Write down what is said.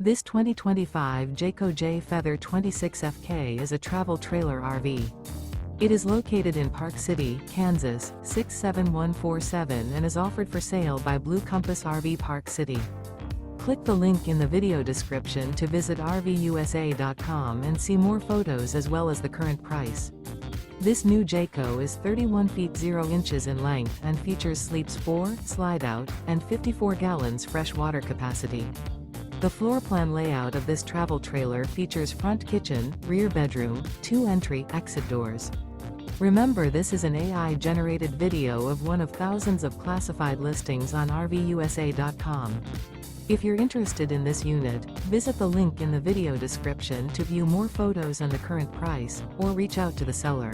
This 2025 Jayco Jay Feather 26FK is a travel trailer RV. It is located in Park City, Kansas, 67147 and is offered for sale by Blue Compass RV Park City. Click the link in the video description to visit RVUSA.com and see more photos as well as the current price. This new Jayco is 31 feet 0 inches in length and features sleeps 4, slide-out, and 54 gallons fresh water capacity. The floor plan layout of this travel trailer features front kitchen, rear bedroom, 2 entry/exit doors. Remember, this is an AI-generated video of one of thousands of classified listings on RVUSA.com. If you're interested in this unit, visit the link in the video description to view more photos and the current price, or reach out to the seller.